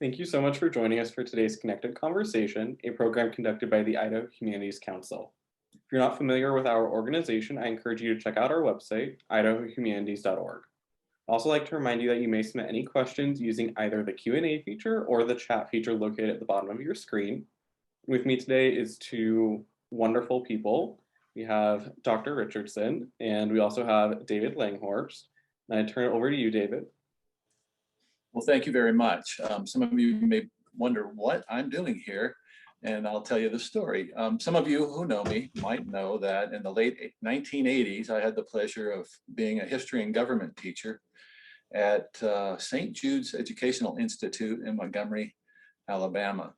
Thank you so much for joining us for today's Connected Conversation, a program conducted by the Idaho Humanities Council. If you're not familiar with our organization, I encourage you to check out our website, idahohumanities.org. I'd also like to remind you that you may submit any questions using either the Q&A feature or the chat feature located at the bottom of your screen. With me today is two wonderful people. We have Dr. Richardson, and we also have David Langhorst. And I turn it over to you, David. Well, thank you very much. Some of you may wonder what I'm doing here, and I'll tell you the story. Some of you who know me might know that in the late 1980s, I had the pleasure of being a history and government teacher at St. Jude's Educational Institute in Montgomery, Alabama.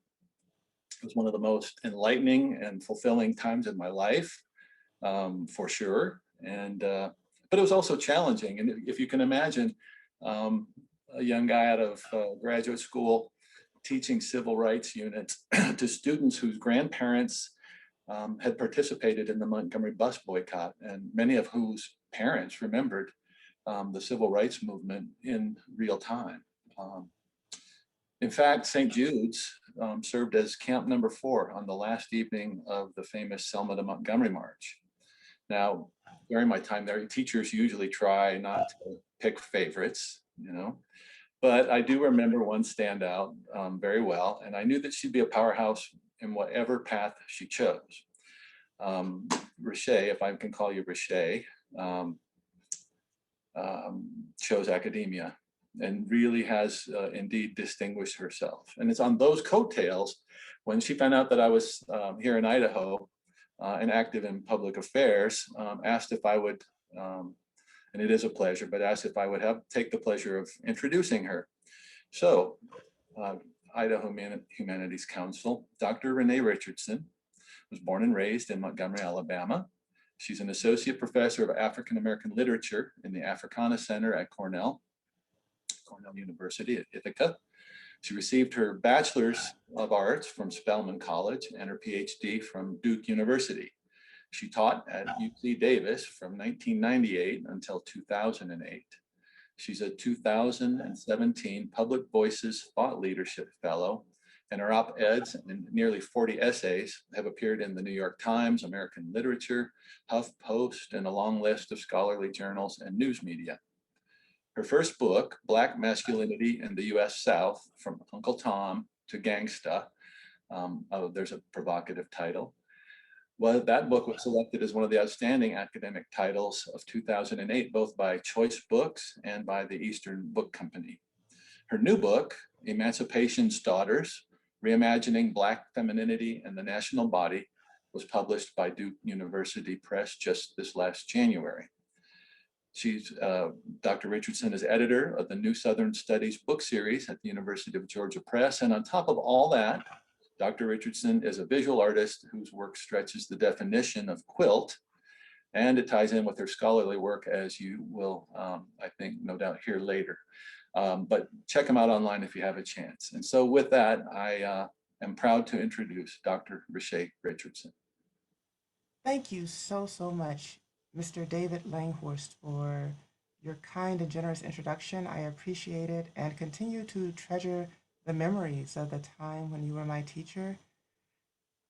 It was one of the most enlightening and fulfilling times in my life, for sure. But it was also challenging. And if you can imagine, a young guy out of graduate school teaching civil rights units to students whose grandparents had participated in the Montgomery bus boycott, and many of whose parents remembered the civil rights movement in real time. In fact, St. Jude's served as camp number 4 on the last evening of the famous Selma to Montgomery March. Now, during my time there, teachers usually try not to pick favorites, but I do remember one standout very well, and I knew that she'd be a powerhouse in whatever path she chose. Riché, if I can call you Riché, chose academia and really has indeed distinguished herself. And it's on those coattails when she found out that I was here in Idaho and active in public affairs, asked if I would, and it is a pleasure, but asked if I would take the pleasure of introducing her. So, Idaho Humanities Council, Dr. Riché Richardson was born and raised in Montgomery, Alabama. She's an associate professor of African American literature in the Africana Center at Cornell University at Ithaca. She received her Bachelor's of Arts from Spelman College and her PhD from Duke University. She taught at UC Davis from 1998 until 2008. She's a 2017 Public Voices Thought Leadership Fellow, and her op-eds and nearly 40 essays have appeared in the New York Times, American Literature, HuffPost, and a long list of scholarly journals and news media. Her first book, Black Masculinity in the U.S. South, From Uncle Tom to Gangsta, there's a provocative title. Well, that book was selected as one of the outstanding academic titles of 2008, both by Choice Books and by the Eastern Book Company. Her new book, Emancipation's Daughters, Reimagining Black Femininity and the National Body, was published by Duke University Press just this last January. Dr. Richardson is editor of the New Southern Studies book series at the University of Georgia Press. And on top of all that, Dr. Richardson is a visual artist whose work stretches the definition of quilt, and it ties in with her scholarly work, as you will, I think, no doubt hear later. But check them out online if you have a chance. And so with that, I am proud to introduce Dr. Riché Richardson. Thank you so much, Mr. David Langhorst, for your kind and generous introduction. I appreciate it and continue to treasure the memories of the time when you were my teacher.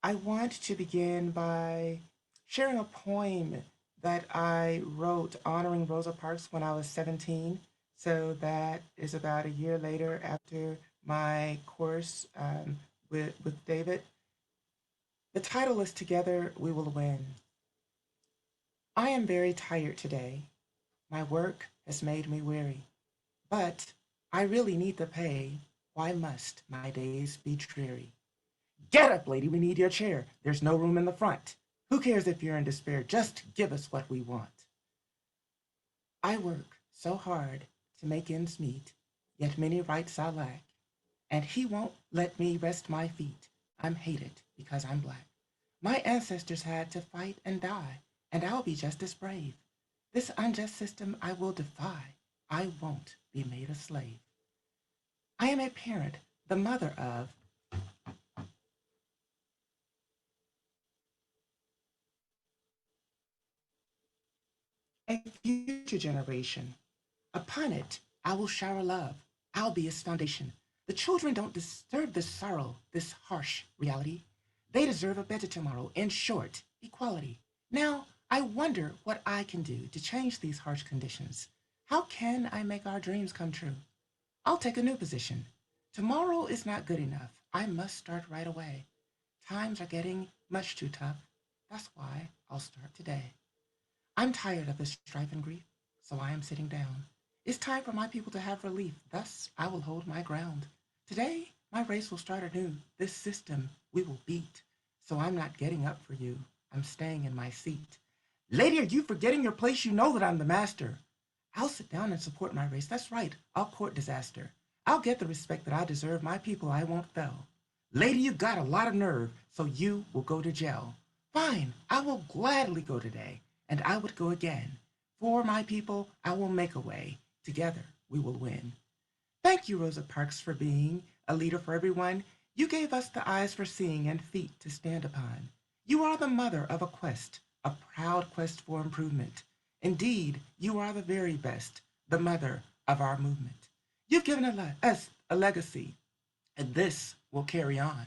I want to begin by sharing a poem that I wrote honoring Rosa Parks when I was 17. So that is about a year later after my course with David. The title is Together We Will Win. I am very tired today. My work has made me weary. But I really need the pay. Why must my days be dreary? Get up, lady, we need your chair. There's no room in the front. Who cares if you're in despair? Just give us what we want. I work so hard to make ends meet, yet many rights I lack. And he won't let me rest my feet. I'm hated because I'm black. My ancestors had to fight and die, and I'll be just as brave. This unjust system I will defy. I won't be made a slave. I am a parent, the mother of a future generation. Upon it, I will shower love. I'll be its foundation. The children don't deserve this sorrow, this harsh reality. They deserve a better tomorrow. In short, equality. Now, I wonder what I can do to change these harsh conditions. How can I make our dreams come true? I'll take a new position. Tomorrow is not good enough. I must start right away. Times are getting much too tough. That's why I'll start today. I'm tired of this strife and grief, so I am sitting down. It's time for my people to have relief. Thus, I will hold my ground. Today, my race will start anew. This system we will beat. So I'm not getting up for you. I'm staying in my seat. Lady, are you forgetting your place? You know that I'm the master. I'll sit down and support my race. That's right. I'll court disaster. I'll get the respect that I deserve. My people I won't fail. Lady, you got a lot of nerve, so you will go to jail. Fine, I will gladly go today, and I would go again. For my people, I will make a way. Together, we will win. Thank you, Rosa Parks, for being a leader for everyone. You gave us the eyes for seeing and feet to stand upon. You are the mother of a quest, a proud quest for improvement. Indeed, you are the very best, the mother of our movement. You've given us a legacy, and this will carry on.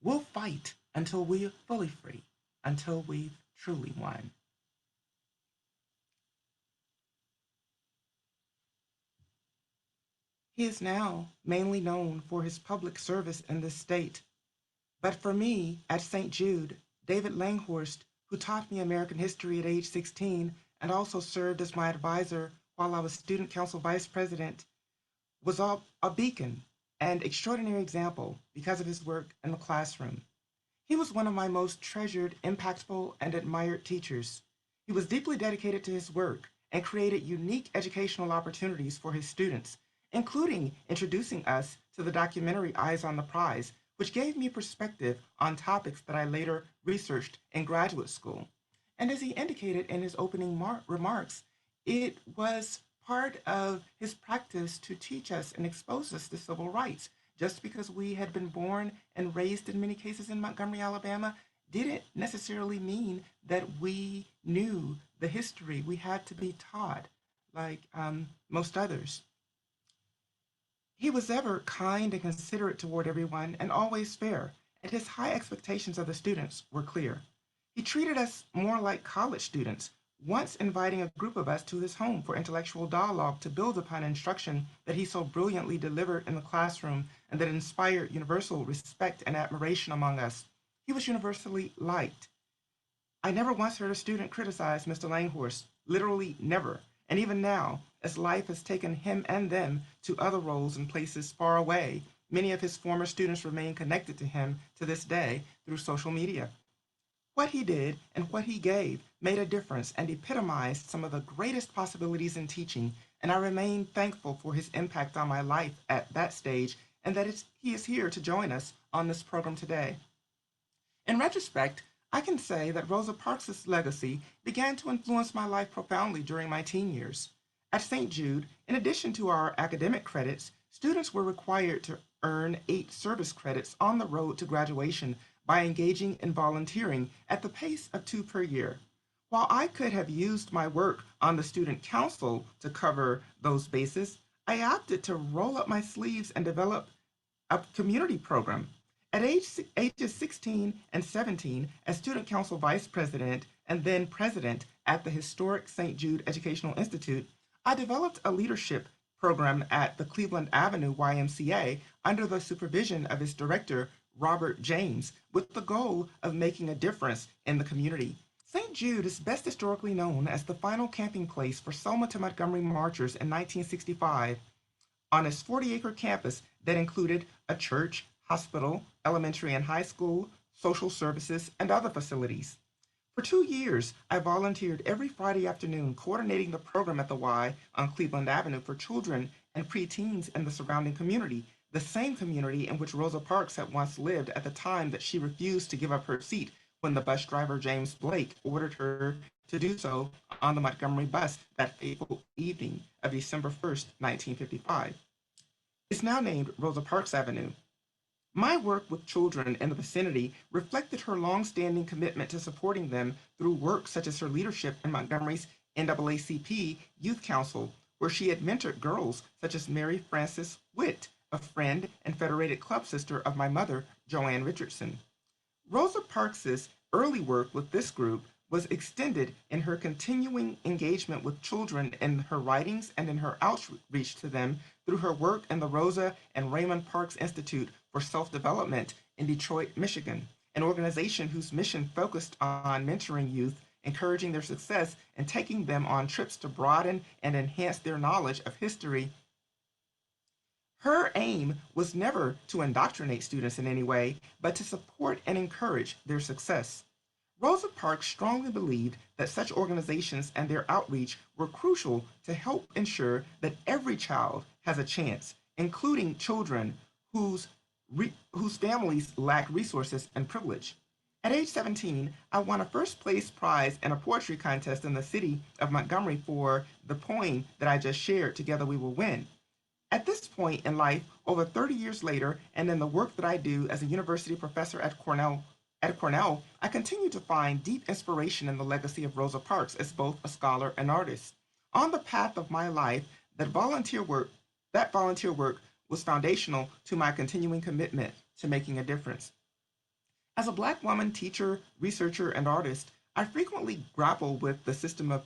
We'll fight until we're fully free, until we've truly won. He is now mainly known for his public service in this state. But for me, at St. Jude, David Langhorst, who taught me American history at age 16 and also served as my advisor while I was student council vice president, was a beacon and extraordinary example because of his work in the classroom. He was one of my most treasured, impactful, and admired teachers. He was deeply dedicated to his work and created unique educational opportunities for his students, including introducing us to the documentary Eyes on the Prize, which gave me perspective on topics that I later researched in graduate school. And as he indicated in his opening remarks, it was part of his practice to teach us and expose us to civil rights. Just because we had been born and raised in many cases in Montgomery, Alabama, didn't necessarily mean that we knew the history. We had to be taught, like most others. He was ever kind and considerate toward everyone and always fair, and his high expectations of the students were clear. He treated us more like college students, once inviting a group of us to his home for intellectual dialogue to build upon instruction that he so brilliantly delivered in the classroom and that inspired universal respect and admiration among us. He was universally liked. I never once heard a student criticize Mr. Langhorst, literally never. And even now, as life has taken him and them to other roles and places far away, many of his former students remain connected to him to this day through social media. What he did and what he gave made a difference and epitomized some of the greatest possibilities in teaching, and I remain thankful for his impact on my life at that stage and that he is here to join us on this program today. In retrospect, I can say that Rosa Parks' legacy began to influence my life profoundly during my teen years. At St. Jude, in addition to our academic credits, students were required to earn 8 service credits on the road to graduation by engaging in volunteering at the pace of 2 per year. While I could have used my work on the student council to cover those bases, I opted to roll up my sleeves and develop a community program. At ages 16 and 17, as student council vice president and then president at the historic St. Jude Educational Institute, I developed a leadership program at the Cleveland Avenue YMCA under the supervision of its director, Robert James, with the goal of making a difference in the community. St. Jude is best historically known as the final camping place for Selma to Montgomery marchers in 1965 on its 40-acre campus that included a church, hospital, elementary and high school, social services, and other facilities. For 2 years, I volunteered every Friday afternoon coordinating the program at the Y on Cleveland Avenue for children and preteens in the surrounding community, the same community in which Rosa Parks had once lived at the time that she refused to give up her seat when the bus driver James Blake ordered her to do so on the Montgomery bus that fateful evening of December 1st, 1955. It's now named Rosa Parks Avenue. My work with children in the vicinity reflected her long-standing commitment to supporting them through work such as her leadership in Montgomery's NAACP Youth Council, where she had mentored girls such as Mary Frances Witt, a friend and federated club sister of my mother, Joanne Richardson. Rosa Parks's early work with this group was extended in her continuing engagement with children in her writings and in her outreach to them through her work in the Rosa and Raymond Parks Institute for Self-Development in Detroit, Michigan, an organization whose mission focused on mentoring youth, encouraging their success, and taking them on trips to broaden and enhance their knowledge of history. Her aim was never to indoctrinate students in any way, but to support and encourage their success. Rosa Parks strongly believed that such organizations and their outreach were crucial to help ensure that every child has a chance, including children whose families lack resources and privilege. At age 17, I won a first place prize in a poetry contest in the city of Montgomery for the poem that I just shared, Together We Will Win. At this point in life, over 30 years later, and in the work that I do as a university professor at Cornell, I continue to find deep inspiration in the legacy of Rosa Parks as both a scholar and artist. On the path of my life, that volunteer work was foundational to my continuing commitment to making a difference. As a Black woman, teacher, researcher, and artist, I frequently grapple with the system of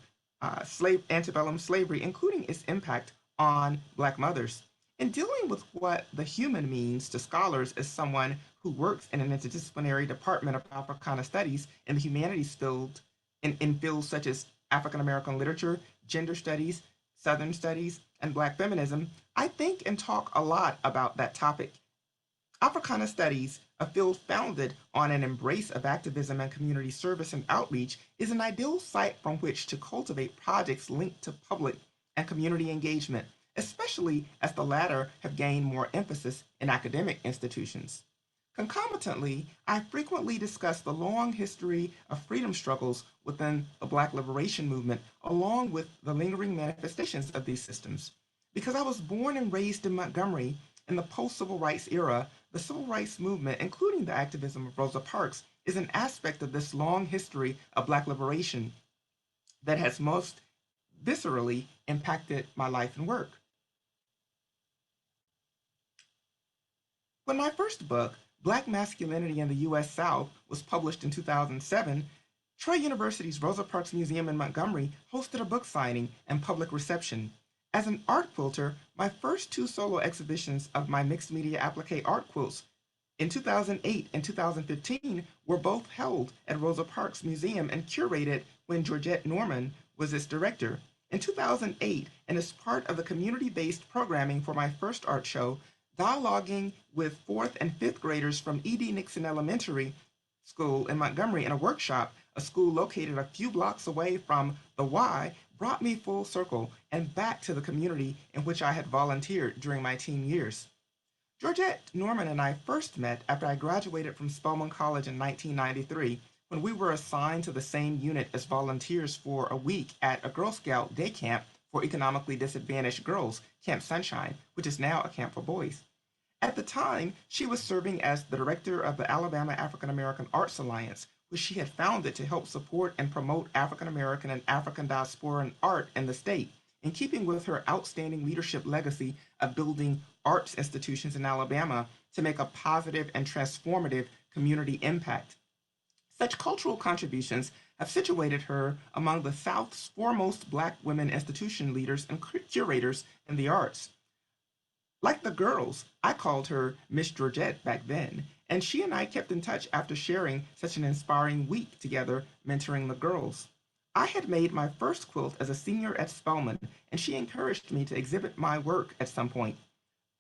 antebellum slavery, including its impact on Black mothers. In dealing with what the human means to scholars as someone who works in an interdisciplinary department of Africana studies in the humanities field, in fields such as African American literature, gender studies, Southern studies, and Black feminism, I think and talk a lot about that topic. Africana Studies, a field founded on an embrace of activism and community service and outreach, is an ideal site from which to cultivate projects linked to public and community engagement, especially as the latter have gained more emphasis in academic institutions. Concomitantly, I frequently discuss the long history of freedom struggles within the Black liberation movement, along with the lingering manifestations of these systems. Because I was born and raised in Montgomery in the post civil rights era, the civil rights movement, including the activism of Rosa Parks, is an aspect of this long history of Black liberation that has most viscerally impacted my life and work. When my first book, Black Masculinity in the U.S. South, was published in 2007, Troy University's Rosa Parks Museum in Montgomery hosted a book signing and public reception. As an art quilter, my first two solo exhibitions of my mixed media applique art quilts in 2008 and 2015 were both held at Rosa Parks Museum and curated when Georgette Norman was its director. In 2008, and as part of the community-based programming for my first art show, dialoguing with fourth and fifth graders from E.D. Nixon Elementary School in Montgomery in a workshop, a school located a few blocks away from the Y, brought me full circle and back to the community in which I had volunteered during my teen years. Georgette Norman and I first met after I graduated from Spelman College in 1993 when we were assigned to the same unit as volunteers for a week at a Girl Scout day camp for economically disadvantaged girls, Camp Sunshine, which is now a camp for boys. At the time, she was serving as the director of the Alabama African American Arts Alliance, which she had founded to help support and promote African American and African diasporan art in the state, in keeping with her outstanding leadership legacy of building arts institutions in Alabama to make a positive and transformative community impact. Such cultural contributions have situated her among the South's foremost Black women institution leaders and curators in the arts. Like the girls, I called her Miss Georgette back then, and she and I kept in touch after sharing such an inspiring week together mentoring the girls. I had made my first quilt as a senior at Spelman, and she encouraged me to exhibit my work at some point.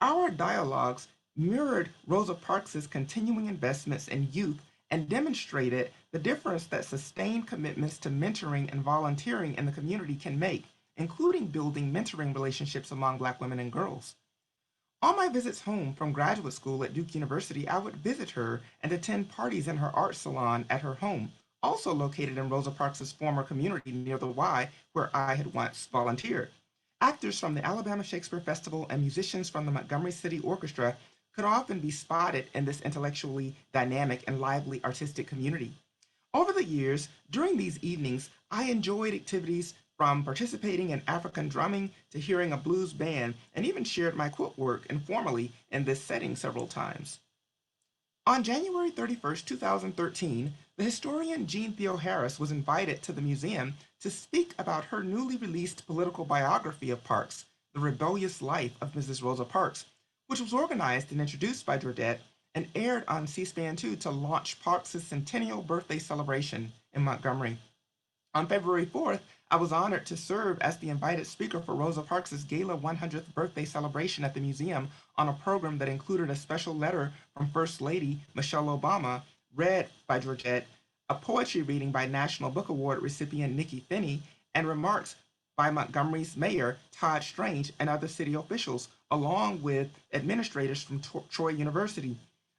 Our dialogues mirrored Rosa Parks's continuing investments in youth and demonstrated the difference that sustained commitments to mentoring and volunteering in the community can make, including building mentoring relationships among Black women and girls. On my visits home from graduate school at Duke University, I would visit her and attend parties in her art salon at her home, also located in Rosa Parks' former community near the Y, where I had once volunteered. Actors from the Alabama Shakespeare Festival and musicians from the Montgomery City Orchestra could often be spotted in this intellectually dynamic and lively artistic community. Over the years, during these evenings, I enjoyed activities from participating in African drumming to hearing a blues band, and even shared my quilt work informally in this setting several times. On January 31st, 2013, the historian Jean Theo Harris was invited to the museum to speak about her newly released political biography of Parks, The Rebellious Life of Mrs. Rosa Parks, which was organized and introduced by Georgette and aired on C-SPAN 2 to launch Parks' centennial birthday celebration in Montgomery. On February 4th, I was honored to serve as the invited speaker for Rosa Parks' Gala 100th birthday celebration at the museum on a program that included a special letter from First Lady Michelle Obama, read by Georgette, a poetry reading by National Book Award recipient Nikki Finney, and remarks by Montgomery's mayor, Todd Strange, and other city officials, along with administrators from Troy University.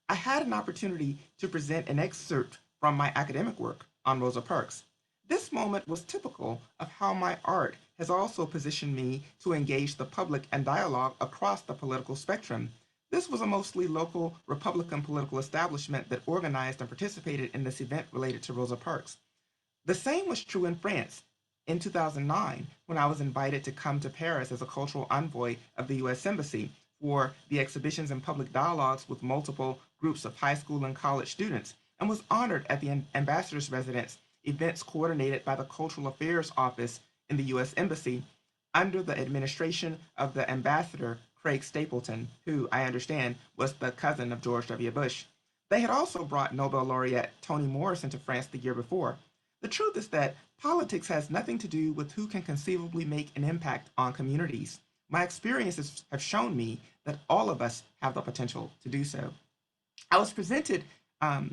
I had an opportunity to present an excerpt from my academic work on Rosa Parks. This moment was typical of how my art has also positioned me to engage the public and dialogue across the political spectrum. This was a mostly local Republican political establishment that organized and participated in this event related to Rosa Parks. The same was true in France in 2009 when I was invited to come to Paris as a cultural envoy of the US Embassy for the exhibitions and public dialogues with multiple groups of high school and college students, and was honored at the ambassador's residence, events coordinated by the Cultural Affairs Office in the US Embassy under the administration of the ambassador Craig Stapleton, who I understand was the cousin of George W. Bush. They had also brought Nobel laureate Toni Morrison to France the year before. The truth is that politics has nothing to do with who can conceivably make an impact on communities. My experiences have shown me that all of us have the potential to do so. I was presented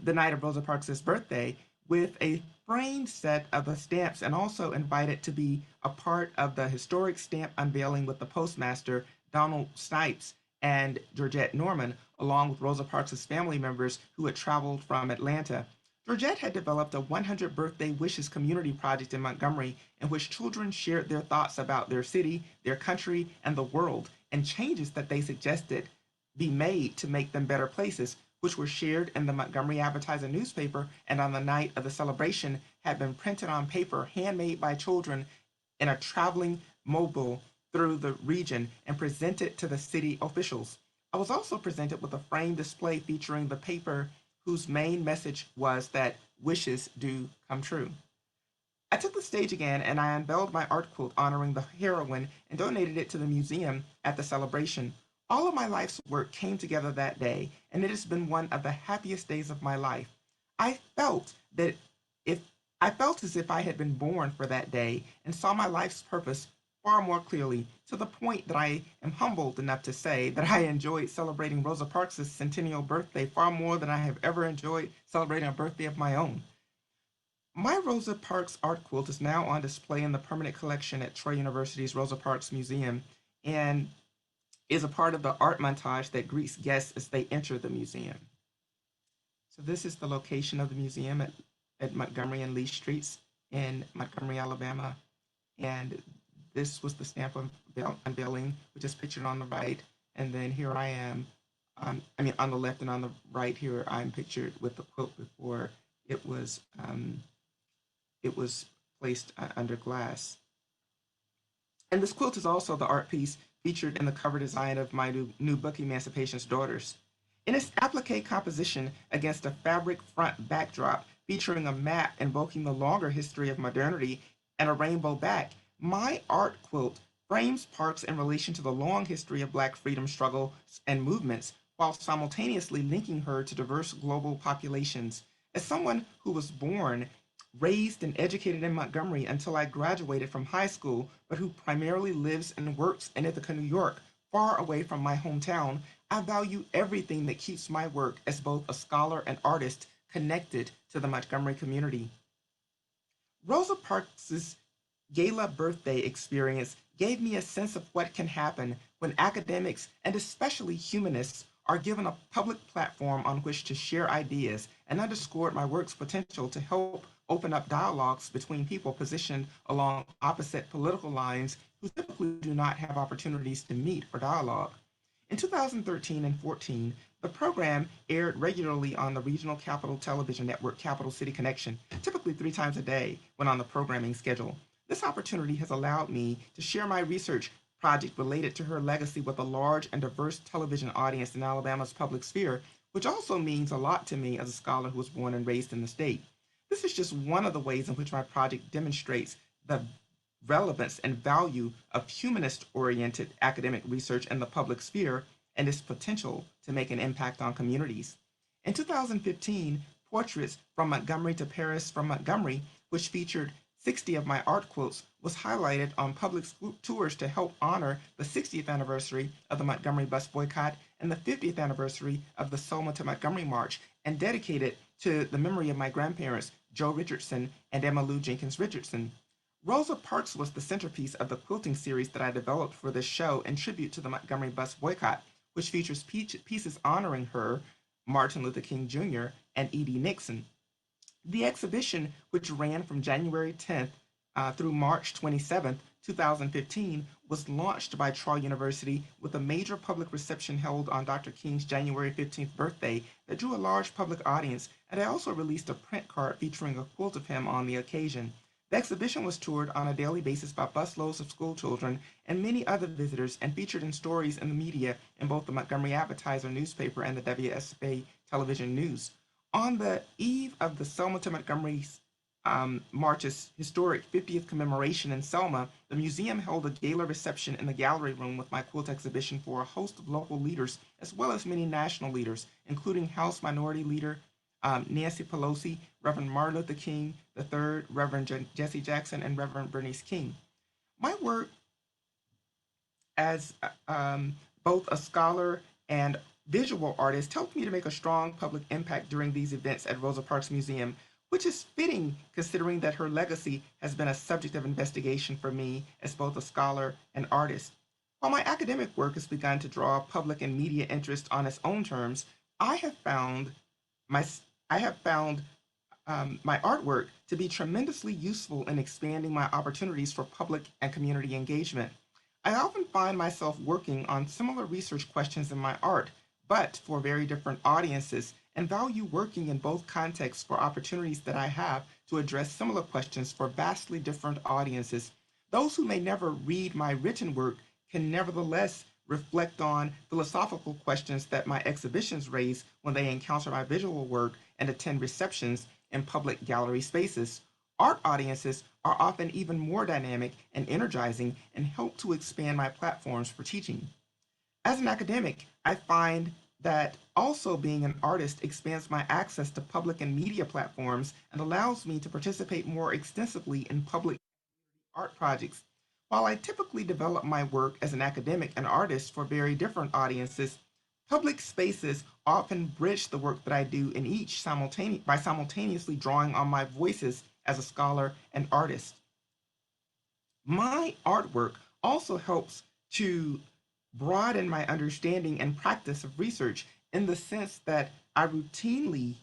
the night of Rosa Parks' birthday with a framed set of the stamps and also invited to be a part of the historic stamp unveiling with the postmaster, Donald Snipes, and Georgette Norman, along with Rosa Parks' family members who had traveled from Atlanta. Georgette had developed a 100 Birthday Wishes community project in Montgomery in which children shared their thoughts about their city, their country, and the world, and changes that they suggested be made to make them better places, which were shared in the Montgomery Advertiser newspaper and on the night of the celebration had been printed on paper handmade by children in a traveling mobile through the region and presented to the city officials. I was also presented with a framed display featuring the paper whose main message was that wishes do come true. I took the stage again and I unveiled my art quilt honoring the heroine and donated it to the museum at the celebration. All of my life's work came together that day, and it has been one of the happiest days of my life. I felt that if I felt as if I had been born for that day and saw my life's purpose far more clearly, to the point that I am humbled enough to say that I enjoyed celebrating Rosa Parks' centennial birthday far more than I have ever enjoyed celebrating a birthday of my own. My Rosa Parks art quilt is now on display in the permanent collection at Troy University's Rosa Parks Museum and is a part of the art montage that greets guests as they enter the museum. So this is the location of the museum at Montgomery and Lee Streets in Montgomery, Alabama. And this was the stamp unveiling, which is pictured on the right. And then here I am, on the left and on the right here, I'm pictured with the quilt before it was it was placed under glass. And this quilt is also the art piece featured in the cover design of my new book, Emancipation's Daughters. In its applique composition against a fabric front backdrop featuring a map invoking the longer history of modernity and a rainbow back, my art quilt frames Parks in relation to the long history of Black freedom struggles and movements while simultaneously linking her to diverse global populations. As someone who was born, raised, and educated in Montgomery until I graduated from high school, but who primarily lives and works in Ithaca, New York, far away from my hometown, I value everything that keeps my work as both a scholar and artist connected to the Montgomery community. Rosa Parks' gala birthday experience gave me a sense of what can happen when academics and especially humanists are given a public platform on which to share ideas and underscored my work's potential to help open up dialogues between people positioned along opposite political lines who typically do not have opportunities to meet or dialogue. In 2013 and 14, the program aired regularly on the regional capital television network Capital City Connection, typically 3 times a day when on the programming schedule. This opportunity has allowed me to share my research project related to her legacy with a large and diverse television audience in Alabama's public sphere, which also means a lot to me as a scholar who was born and raised in the state. This is just one of the ways in which my project demonstrates the relevance and value of humanist oriented academic research in the public sphere and its potential to make an impact on communities. In 2015, Portraits from Montgomery to Paris from Montgomery, which featured 60 of my art quotes, was highlighted on public tours to help honor the 60th anniversary of the Montgomery bus boycott and the 50th anniversary of the Selma to Montgomery March, and dedicated to the memory of my grandparents, Joe Richardson and Emma Lou Jenkins Richardson. Rosa Parks was the centerpiece of the quilting series that I developed for this show in tribute to the Montgomery bus boycott, which features pieces honoring her, Martin Luther King Jr., and E.D. Nixon. The exhibition, which ran from January 10th through March 27th, 2015, was launched by Troy University with a major public reception held on Dr. King's January 15th birthday that drew a large public audience, and I also released a print card featuring a quilt of him on the occasion. The exhibition was toured on a daily basis by busloads of school children and many other visitors and featured in stories in the media in both the Montgomery Advertiser newspaper and the WSB television news. On the eve of the Selma to Montgomery March's historic 50th commemoration in Selma, the museum held a gala reception in the gallery room with my quilt exhibition for a host of local leaders as well as many national leaders, including House Minority Leader Nancy Pelosi, Reverend Martin Luther King III, Reverend Jesse Jackson, and Reverend Bernice King. My work as both a scholar and visual artist helped me to make a strong public impact during these events at Rosa Parks Museum, which is fitting considering that her legacy has been a subject of investigation for me as both a scholar and artist. While my academic work has begun to draw public and media interest on its own terms, I have found my I have found my artwork to be tremendously useful in expanding my opportunities for public and community engagement. I often find myself working on similar research questions in my art, but for very different audiences, and value working in both contexts for opportunities that I have to address similar questions for vastly different audiences. Those who may never read my written work can nevertheless reflect on philosophical questions that my exhibitions raise when they encounter my visual work and attend receptions in public gallery spaces. Art audiences are often even more dynamic and energizing and help to expand my platforms for teaching. As an academic, I find that also being an artist expands my access to public and media platforms and allows me to participate more extensively in public art projects. While I typically develop my work as an academic and artist for very different audiences, public spaces often bridge the work that I do in each by simultaneously drawing on my voices as a scholar and artist. My artwork also helps to broaden my understanding and practice of research in the sense that I routinely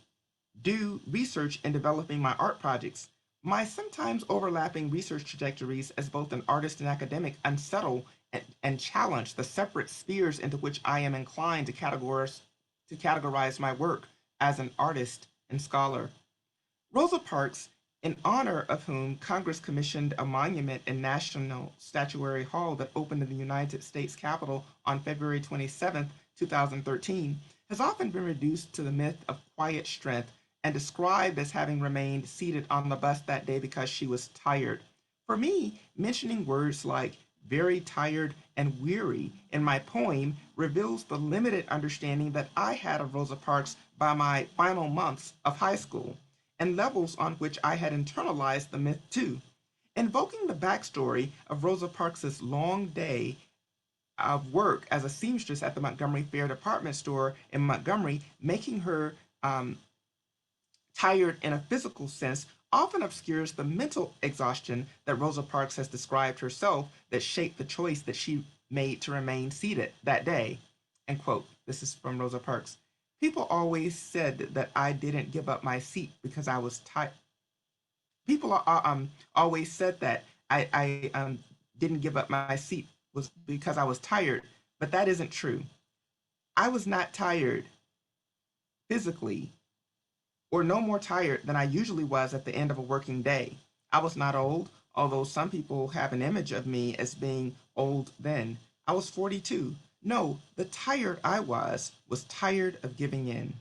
do research in developing my art projects. My sometimes overlapping research trajectories as both an artist and academic unsettle and challenge the separate spheres into which I am inclined to categorize my work as an artist and scholar. Rosa Parks, in honor of whom Congress commissioned a monument in National Statuary Hall that opened in the United States Capitol on February 27, 2013, has often been reduced to the myth of quiet strength and described as having remained seated on the bus that day because she was tired. For me, mentioning words like very tired and weary in my poem reveals the limited understanding that I had of Rosa Parks by my final months of high school and levels on which I had internalized the myth too. Invoking the backstory of Rosa Parks's long day of work as a seamstress at the Montgomery Fair department store in Montgomery, making her tired in a physical sense, often obscures the mental exhaustion that Rosa Parks has described herself that shaped the choice that she made to remain seated that day. End quote. This is from Rosa Parks. People always said that I didn't give up my seat because I was tired. People always said that I didn't give up my seat was because I was tired, but that isn't true. I was not tired physically or no more tired than I usually was at the end of a working day. I was not old, although some people have an image of me as being old then. I was 42. No, the tired I was tired of giving in.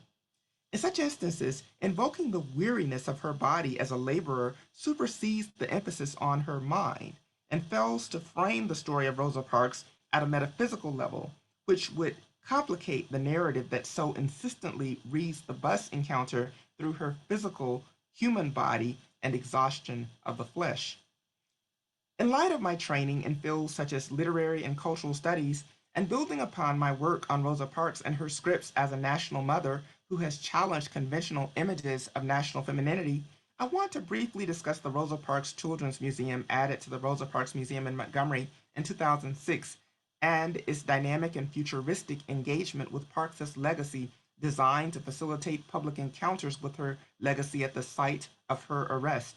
In such instances, invoking the weariness of her body as a laborer supersedes the emphasis on her mind and fails to frame the story of Rosa Parks at a metaphysical level, which would complicate the narrative that so insistently reads the bus encounter through her physical human body and exhaustion of the flesh. In light of my training in fields such as literary and cultural studies, and building upon my work on Rosa Parks and her scripts as a national mother who has challenged conventional images of national femininity, I want to briefly discuss the Rosa Parks Children's Museum added to the Rosa Parks Museum in Montgomery in 2006 and its dynamic and futuristic engagement with Parks' legacy designed to facilitate public encounters with her legacy at the site of her arrest.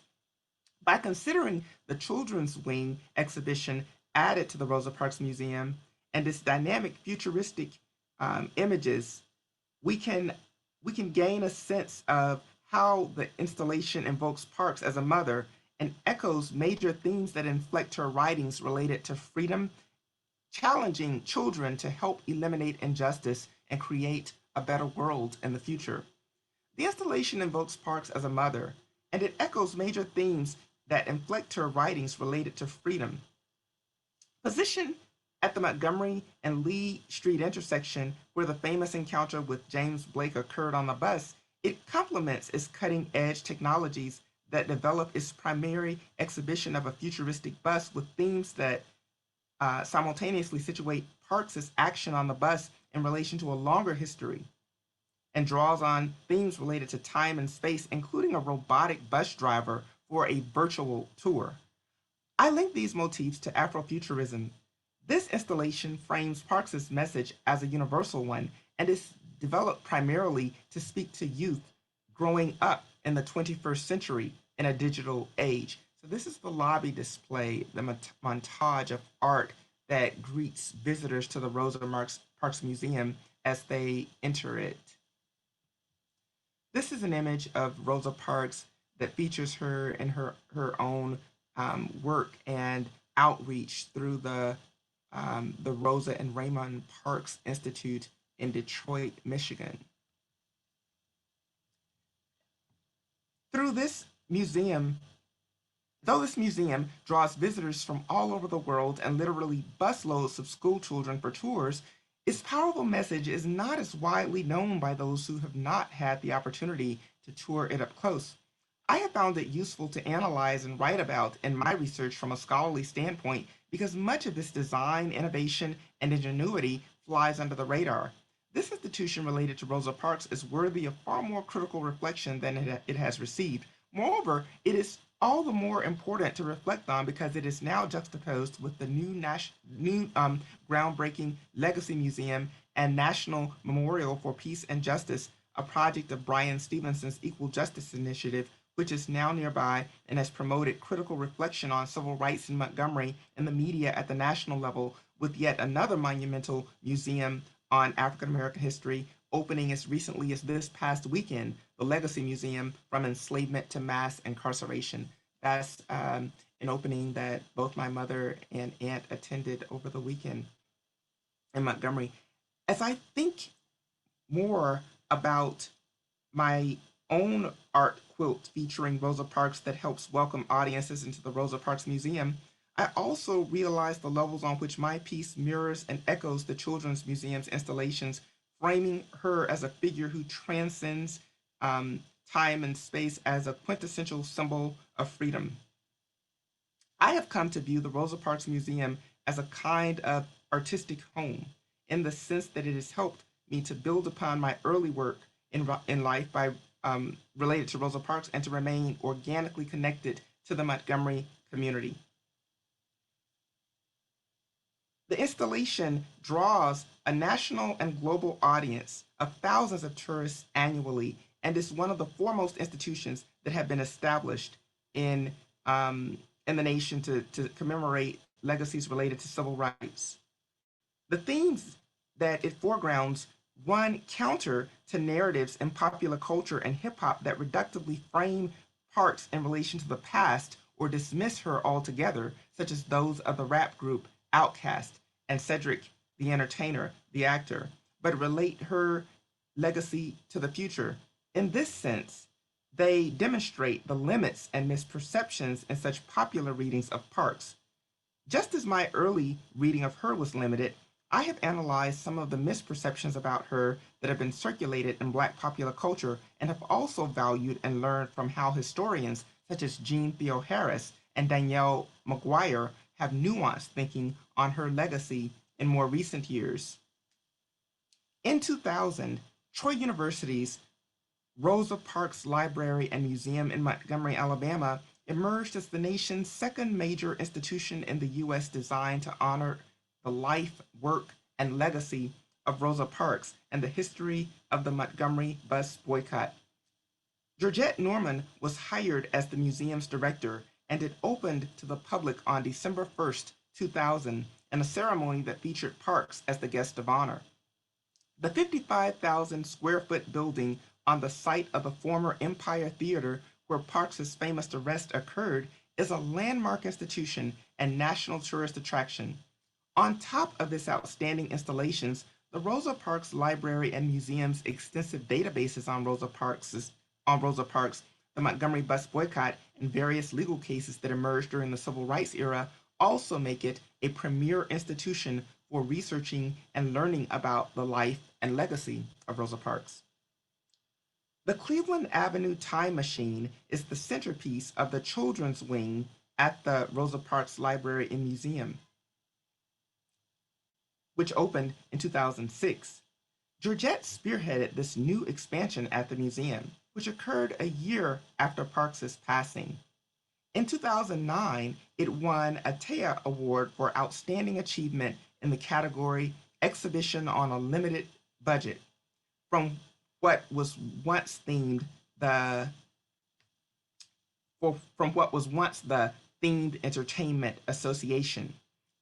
By considering the Children's Wing exhibition added to the Rosa Parks Museum and its dynamic futuristic images, we can we can gain a sense of how the installation invokes Parks as a mother and echoes major themes that inflect her writings related to freedom, challenging children to help eliminate injustice and create a better world in the future. The installation invokes Parks as a mother, and it echoes major themes that inflect her writings related to freedom. Positioned at the Montgomery and Lee Street intersection, where the famous encounter with James Blake occurred on the bus, it complements its cutting edge technologies that develop its primary exhibition of a futuristic bus with themes that simultaneously situate Parks' action on the bus in relation to a longer history and draws on themes related to time and space, including a robotic bus driver for a virtual tour. I link these motifs to Afrofuturism. This installation frames Parks's message as a universal one and is developed primarily to speak to youth growing up in the 21st century in a digital age. So this is the lobby display, the montage of art that greets visitors to the Parks Museum as they enter it. This is an image of Rosa Parks that features her in her own work and outreach through the Rosa and Raymond Parks Institute in Detroit, Michigan. Through this museum, Though this museum draws visitors from all over the world and literally busloads of school children for tours, its powerful message is not as widely known by those who have not had the opportunity to tour it up close. I have found it useful to analyze and write about in my research from a scholarly standpoint because much of its design, innovation, and ingenuity flies under the radar. This institution related to Rosa Parks is worthy of far more critical reflection than it has received. Moreover, it is all the more important to reflect on because it is now juxtaposed with the new groundbreaking Legacy Museum and National Memorial for Peace and Justice, a project of Brian Stevenson's Equal Justice Initiative, which is now nearby and has promoted critical reflection on civil rights in Montgomery and the media at the national level, with yet another monumental museum on African American history opening as recently as this past weekend, the Legacy Museum from Enslavement to Mass Incarceration. That's an opening that both my mother and aunt attended over the weekend in Montgomery. As I think more about my own art quilt featuring Rosa Parks that helps welcome audiences into the Rosa Parks Museum, I also realize the levels on which my piece mirrors and echoes the Children's Museum's installations, framing her as a figure who transcends um, time and space as a quintessential symbol of freedom. I have come to view the Rosa Parks Museum as a kind of artistic home in the sense that it has helped me to build upon my early work in life by related to Rosa Parks and to remain organically connected to the Montgomery community. The installation draws a national and global audience of thousands of tourists annually and is one of the foremost institutions that have been established in, in the nation to commemorate legacies related to civil rights. The themes that it foregrounds run counter to narratives in popular culture and hip hop that reductively frame parks in relation to the past or dismiss her altogether, such as those of the rap group Outkast and Cedric the Entertainer, the actor, but relate her legacy to the future. In this sense, they demonstrate the limits and misperceptions in such popular readings of Parks. Just as my early reading of her was limited, I have analyzed some of the misperceptions about her that have been circulated in Black popular culture and have also valued and learned from how historians such as Jean Theo Harris and Danielle McGuire have nuanced thinking on her legacy in more recent years. In 2000, Troy University's Rosa Parks Library and Museum in Montgomery, Alabama, emerged as the nation's second major institution in the U.S. designed to honor the life, work, and legacy of Rosa Parks and the history of the Montgomery bus boycott. Georgette Norman was hired as the museum's director, and it opened to the public on December 1st, 2000, in a ceremony that featured Parks as the guest of honor. The 55,000 square foot building on the site of the former Empire Theater where Parks' famous arrest occurred is a landmark institution and national tourist attraction. On top of this outstanding installations, the Rosa Parks Library and Museum's extensive databases on Rosa Parks, the Montgomery bus boycott, and various legal cases that emerged during the civil rights era also make it a premier institution for researching and learning about the life and legacy of Rosa Parks. The Cleveland Avenue Time Machine is the centerpiece of the children's wing at the Rosa Parks Library and Museum, which opened in 2006. Georgette spearheaded this new expansion at the museum, which occurred a year after Parks' passing. In 2009, it won a TEA Award for Outstanding Achievement in the category Exhibition on a Limited Budget from what was once themed the from what was once the Themed Entertainment Association.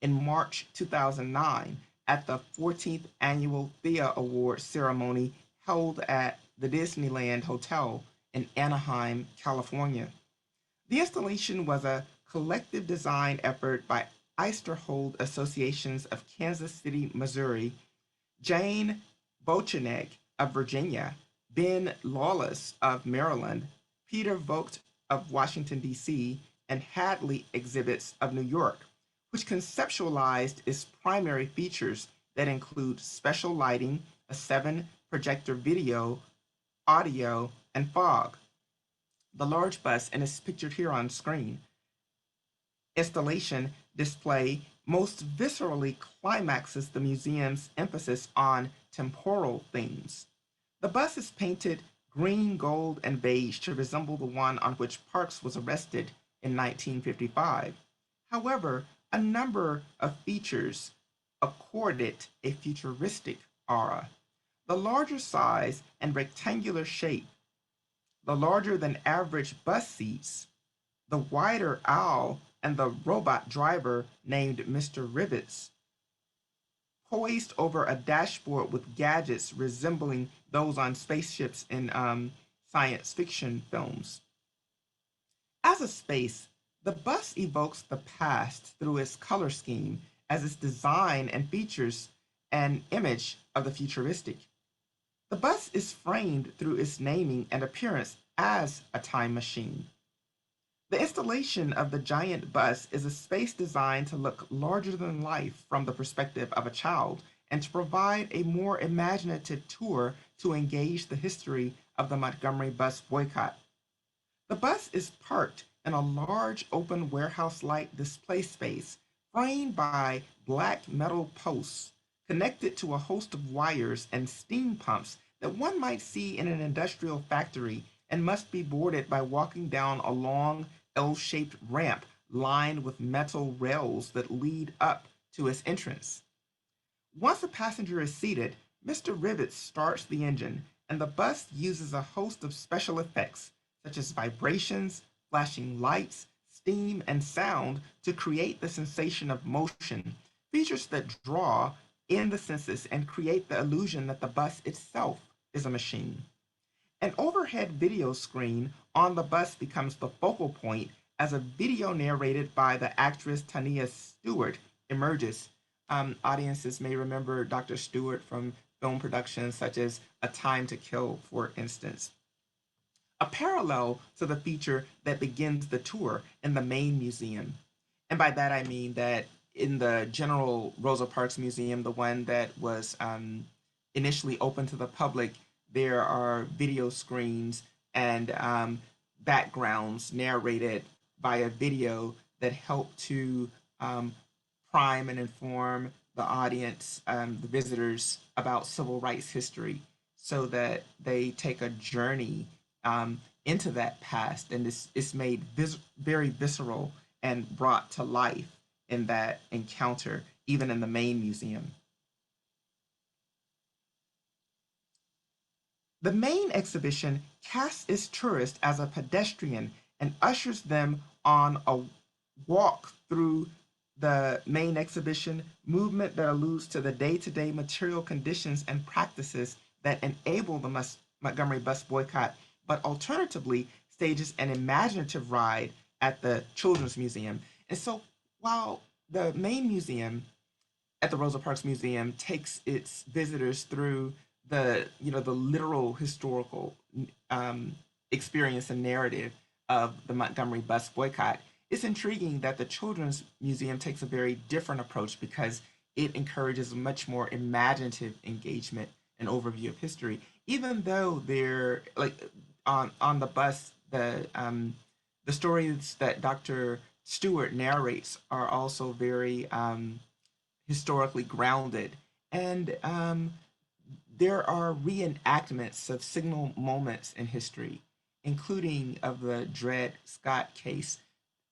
In March 2009, at the 14th annual THEA Award ceremony held at the Disneyland Hotel in Anaheim, California. The installation was a collective design effort by Eisterhold Associations of Kansas City, Missouri, Jane Bochenek of Virginia, Ben Lawless of Maryland, Peter Vogt of Washington, D.C., and Hadley Exhibits of New York, which conceptualized its primary features that include special lighting, a 7-projector video, audio, and fog. The large bus, and is pictured here on screen, installation display most viscerally climaxes the museum's emphasis on temporal themes. The bus is painted green, gold, and beige to resemble the one on which Parks was arrested in 1955. However, a number of features accord it a futuristic aura. The larger size and rectangular shape, the larger than average bus seats, the wider aisle, and the robot driver named Mr. Rivets, poised over a dashboard with gadgets resembling those on spaceships in science fiction films. As a space, the bus evokes the past through its color scheme, as its design and features an image of the futuristic. The bus is framed through its naming and appearance as a time machine. The installation of the giant bus is a space designed to look larger than life from the perspective of a child and to provide a more imaginative tour to engage the history of the Montgomery bus boycott. The bus is parked in a large open warehouse-like display space framed by black metal posts connected to a host of wires and steam pumps that one might see in an industrial factory and must be boarded by walking down a long L-shaped ramp lined with metal rails that lead up to its entrance. Once a passenger is seated, Mr. Rivets starts the engine, and the bus uses a host of special effects, such as vibrations, flashing lights, steam, and sound to create the sensation of motion, features that draw in the senses and create the illusion that the bus itself is a machine. An overhead video screen on the bus becomes the focal point as a video narrated by the actress Tania Stewart emerges. Audiences may remember Dr. Stewart from film productions such as A Time to Kill, for instance. A parallel to the feature that begins the tour in the main museum. And by that I mean that in the general Rosa Parks Museum, the one that was initially open to the public, there are video screens and backgrounds narrated by a video that help to um, prime and inform the audience, the visitors, about civil rights history so that they take a journey into that past, and it's made very visceral and brought to life in that encounter, even in the main museum. The main exhibition casts its tourist as a pedestrian and ushers them on a walk through the main exhibition movement that alludes to the day-to-day material conditions and practices that enable the Montgomery bus boycott, but alternatively stages an imaginative ride at the Children's Museum. And so while the main museum at the Rosa Parks Museum takes its visitors through the literal historical um, experience and narrative of the Montgomery bus boycott, it's intriguing that the Children's Museum takes a very different approach because it encourages a much more imaginative engagement and overview of history. Even though they're like on the bus, the stories that Dr. Stewart narrates are also very historically grounded, and there are reenactments of signal moments in history, including of the Dred Scott case,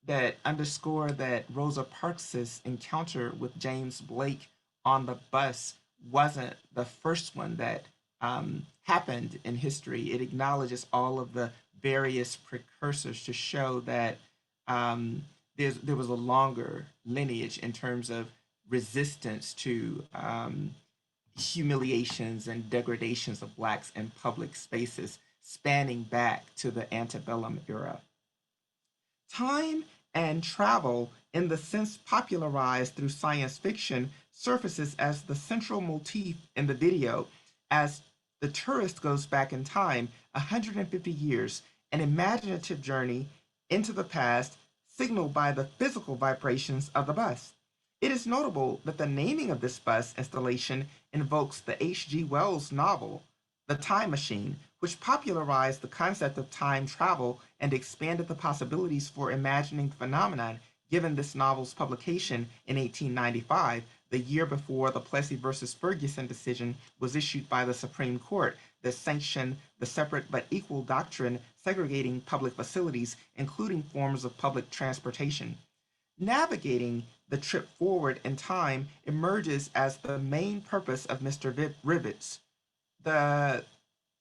that underscore that Rosa Parks's encounter with James Blake on the bus wasn't the first one that happened in history. It acknowledges all of the various precursors to show that there was a longer lineage in terms of resistance to humiliations and degradations of blacks in public spaces, spanning back to the antebellum era. Time and travel, in the sense popularized through science fiction, surfaces as the central motif in the video as the tourist goes back in time 150 years, an imaginative journey into the past signaled by the physical vibrations of the bus. It is notable that the naming of this bus installation invokes the H.G. Wells novel, The Time Machine, which popularized the concept of time travel and expanded the possibilities for imagining the phenomenon, given this novel's publication in 1895, the year before the Plessy versus Ferguson decision was issued by the Supreme Court that sanctioned the separate but equal doctrine segregating public facilities, including forms of public transportation. Navigating the trip forward in time emerges as the main purpose of Mr. Rivets. The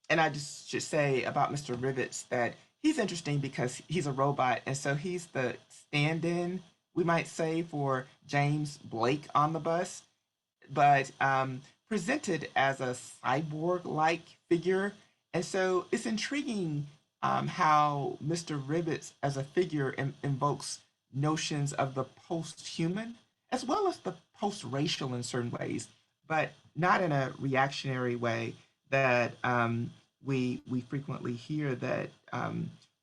and I just should say about Mr. Rivets that he's interesting because he's a robot, and so he's the stand-in, we might say, for James Blake on the bus, but presented as a cyborg-like figure. And so it's intriguing how Mr. Rivets as a figure invokes notions of the post-human as well as the post-racial in certain ways, but not in a reactionary way that we frequently hear that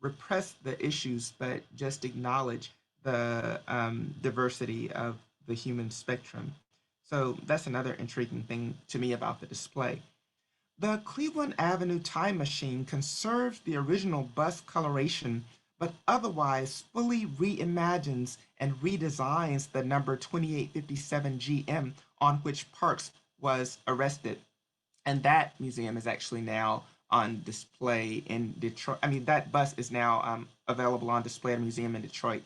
repress the issues, but just acknowledge the diversity of the human spectrum. So that's another intriguing thing to me about the display. The Cleveland Avenue Time Machine conserves the original bus coloration, but otherwise fully reimagines and redesigns the number 2857 GM on which Parks was arrested. And that museum is actually now on display in Detroit. I mean, that bus is now available on display at a museum in Detroit.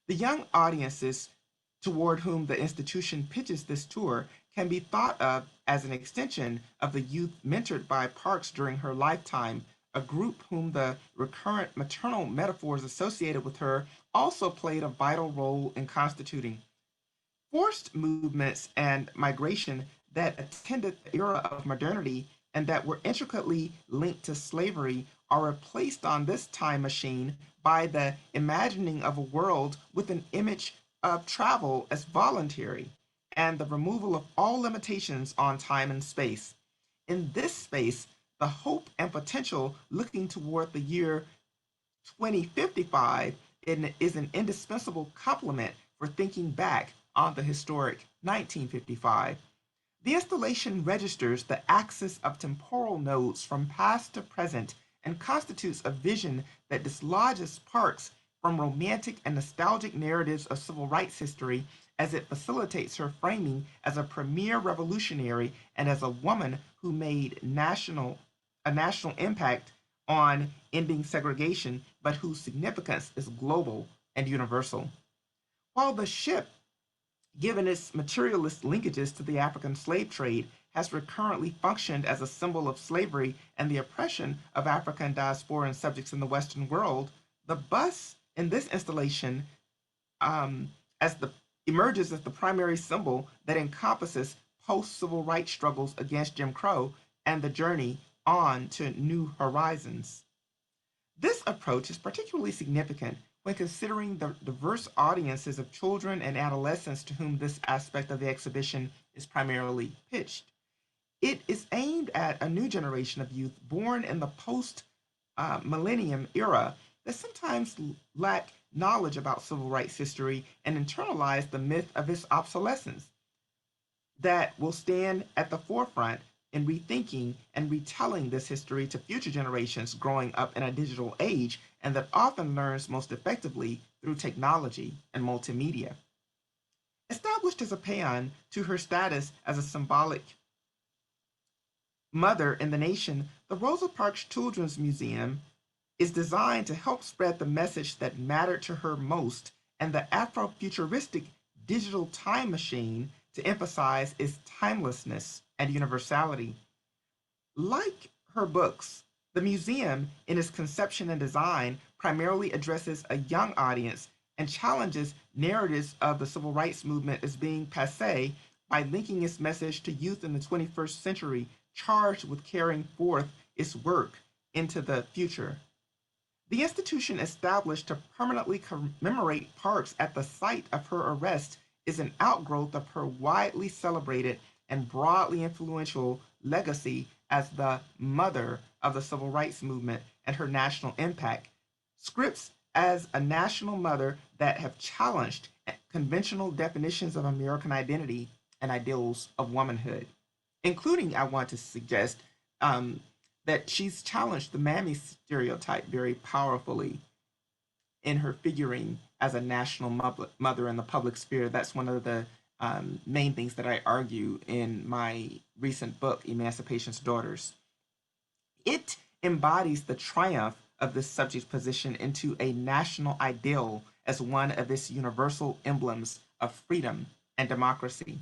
The young audiences toward whom the institution pitches this tour can be thought of as an extension of the youth mentored by Parks during her lifetime, a group whom the recurrent maternal metaphors associated with her also played a vital role in constituting. Forced movements and migration that attended the era of modernity and that were intricately linked to slavery are replaced on this time machine by the imagining of a world with an image of travel as voluntary and the removal of all limitations on time and space. In this space, the hope and potential looking toward the year 2055 is an indispensable complement for thinking back on the historic 1955. The installation registers the axis of temporal nodes from past to present and constitutes a vision that dislodges Parks from romantic and nostalgic narratives of civil rights history as it facilitates her framing as a premier revolutionary and as a woman who made a national impact on ending segregation, but whose significance is global and universal. While the ship, given its materialist linkages to the African slave trade, has recurrently functioned as a symbol of slavery and the oppression of African diasporan subjects in the Western world, the bus in this installation as the emerges as the primary symbol that encompasses post-civil rights struggles against Jim Crow and the journey on to new horizons. This approach is particularly significant when considering the diverse audiences of children and adolescents to whom this aspect of the exhibition is primarily pitched. It is aimed at a new generation of youth born in the post millennium era that sometimes lack knowledge about civil rights history and internalize the myth of its obsolescence that will stand at the forefront in rethinking and retelling this history to future generations growing up in a digital age and that often learns most effectively through technology and multimedia. Established as a paean to her status as a symbolic mother in the nation, the Rosa Parks Children's Museum is designed to help spread the message that mattered to her most and the Afrofuturistic digital time machine to emphasize its timelessness and universality. Like her books, the museum, in its conception and design, primarily addresses a young audience and challenges narratives of the civil rights movement as being passe by linking its message to youth in the 21st century charged with carrying forth its work into the future. The institution established to permanently commemorate Parks at the site of her arrest is an outgrowth of her widely celebrated and broadly influential legacy as the mother of the civil rights movement and her national impact. Scripts as a national mother that have challenged conventional definitions of American identity and ideals of womanhood, including, I want to suggest, that she's challenged the mammy stereotype very powerfully in her figuring as a national mother in the public sphere. That's one of the main things that I argue in my recent book, Emancipation's Daughters. It embodies the triumph of this subject's position into a national ideal as one of its universal emblems of freedom and democracy.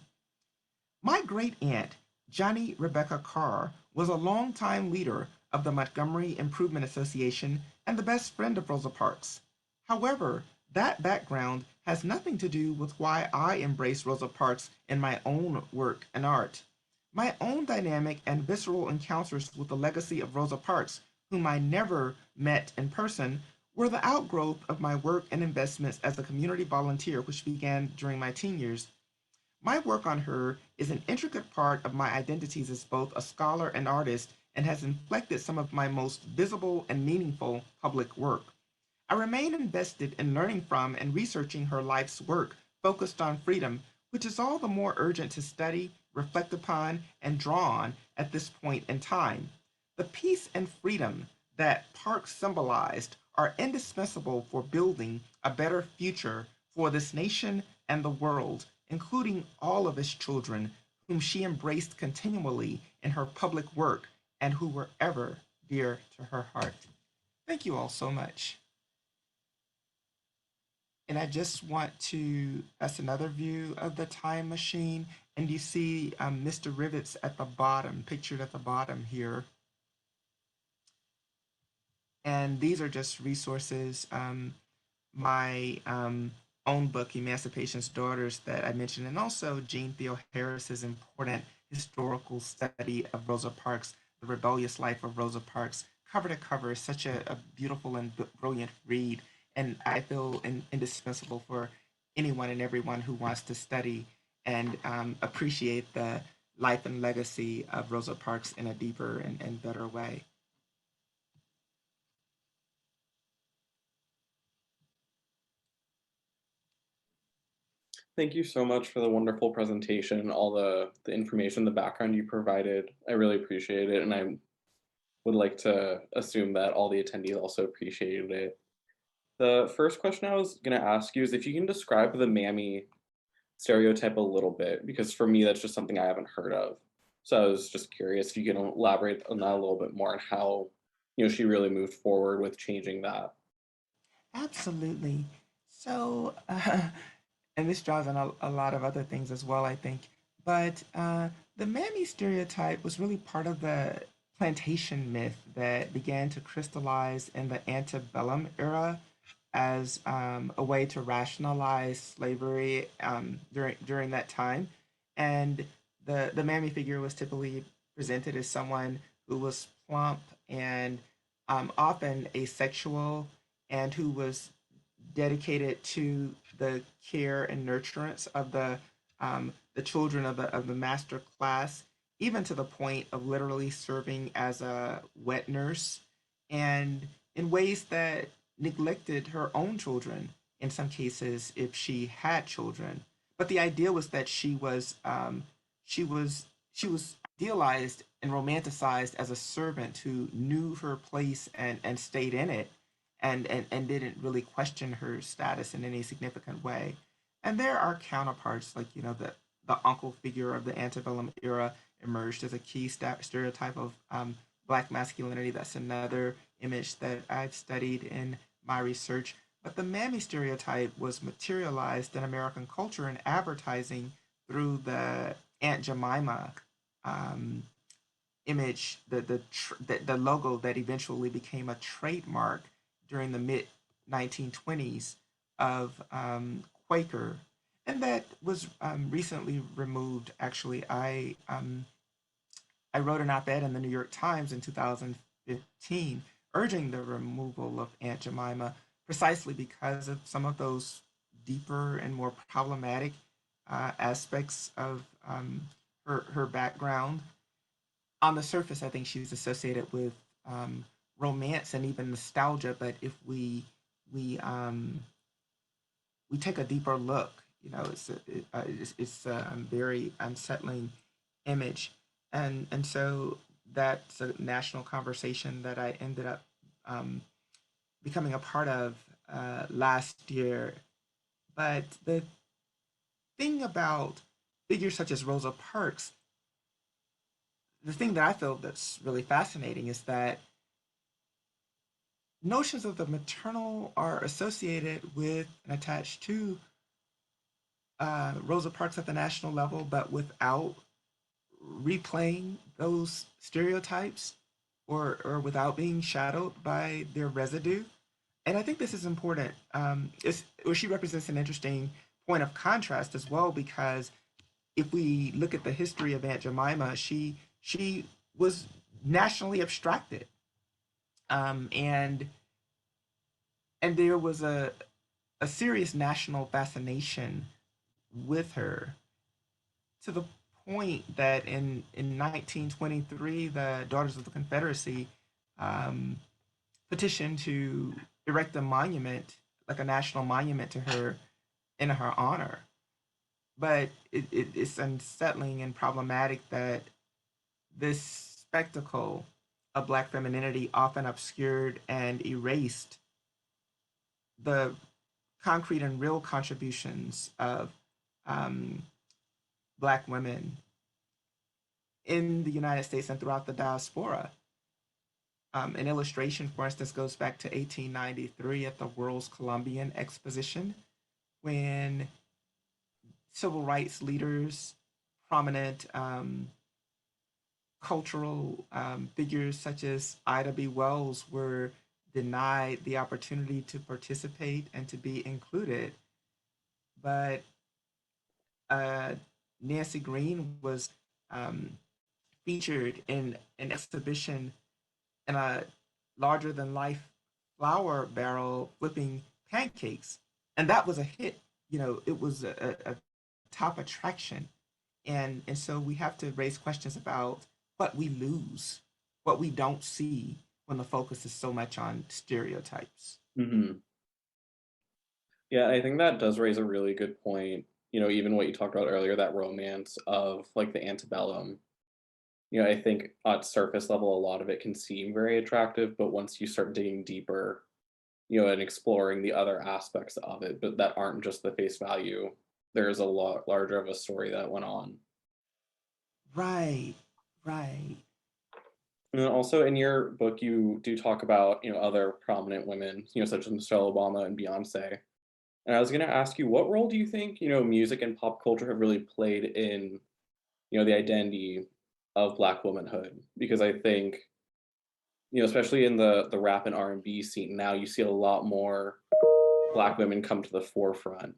My great aunt, Johnny Rebecca Carr, was a longtime leader of the Montgomery Improvement Association and the best friend of Rosa Parks. However, that background has nothing to do with why I embrace Rosa Parks in my own work and art. My own dynamic and visceral encounters with the legacy of Rosa Parks, whom I never met in person, were the outgrowth of my work and investments as a community volunteer, which began during my teen years. My work on her is an intricate part of my identities as both a scholar and artist and has inflected some of my most visible and meaningful public work. I remain invested in learning from and researching her life's work focused on freedom, which is all the more urgent to study, reflect upon, and draw on at this point in time. The peace and freedom that Parks symbolized are indispensable for building a better future for this nation and the world, including all of its children, whom she embraced continually in her public work and who were ever dear to her heart. Thank you all so much. And I just want to, that's another view of the time machine. And you see Mr. Rivets at the bottom, pictured at the bottom here. And these are just resources. My own book, Emancipation's Daughters, that I mentioned, and also Jean Theo Harris's important historical study of Rosa Parks, The Rebellious Life of Rosa Parks, cover to cover is such a beautiful and brilliant read, and I feel indispensable for anyone and everyone who wants to study and appreciate the life and legacy of Rosa Parks in a deeper and better way. Thank you so much for the wonderful presentation, all the information, the background you provided. I really appreciate it, and I would like to assume that all the attendees also appreciated it. The first question I was going to ask you is if you can describe the mammy stereotype a little bit, because for me, that's just something I haven't heard of. So I was just curious if you can elaborate on that a little bit more and how, she really moved forward with changing that. Absolutely. So, and this draws on a lot of other things as well, I think. But the mammy stereotype was really part of the plantation myth that began to crystallize in the antebellum era as a way to rationalize slavery during that time. And the mammy figure was typically presented as someone who was plump and often asexual and who was dedicated to the care and nurturance of the children of the master class, even to the point of literally serving as a wet nurse, and in ways that neglected her own children in some cases if she had children. But the idea was that she was she was idealized and romanticized as a servant who knew her place and stayed in it and didn't really question her status in any significant way. And there are counterparts like the uncle figure of the antebellum era emerged as a key stereotype of black masculinity. That's another image that I've studied in my research. But the mammy stereotype was materialized in American culture and advertising through the Aunt Jemima um, image, the logo that eventually became a trademark during the mid 1920s of Quaker, and that was recently removed. Actually, I wrote an op-ed in the New York Times in 2015 urging the removal of Aunt Jemima precisely because of some of those deeper and more problematic aspects of her background. On the surface, I think she's associated with romance and even nostalgia. But if we we take a deeper look, it's a very unsettling image, and so that's a national conversation that I ended up um, becoming a part of last year. But the thing about figures such as Rosa Parks, the thing that I feel that's really fascinating is that notions of the maternal are associated with and attached to Rosa Parks at the national level, but without replaying those stereotypes or without being shadowed by their residue. And I think this is important. She represents an interesting point of contrast as well, because if we look at the history of Aunt Jemima, she was nationally abstracted, and there was a serious national fascination with her to the point that in 1923, the Daughters of the Confederacy um, petitioned to erect a monument, like a national monument to her in her honor. But it's unsettling and problematic that this spectacle of Black femininity often obscured and erased the concrete and real contributions of um, Black women in the United States and throughout the diaspora. An illustration, for instance, goes back to 1893 at the World's Columbian Exposition, when civil rights leaders, prominent cultural figures such as Ida B. Wells were denied the opportunity to participate and to be included. But uh, Nancy Green was um, featured in an exhibition in a larger than life flour barrel flipping pancakes. And that was a hit. It was a top attraction. And so we have to raise questions about what we lose, what we don't see when the focus is so much on stereotypes. Hmm. Yeah, I think that does raise a really good point. Even what you talked about earlier, that romance of like the antebellum. I think at surface level, a lot of it can seem very attractive, but once you start digging deeper, and exploring the other aspects of it, but that aren't just the face value, there's a lot larger of a story that went on. Right, right. And then also in your book, you do talk about, other prominent women, such as Michelle Obama and Beyonce. And I was going to ask you, what role do you think, music and pop culture have really played in, the identity of Black womanhood? Because I think, especially in the rap and R&B scene now, you see a lot more Black women come to the forefront,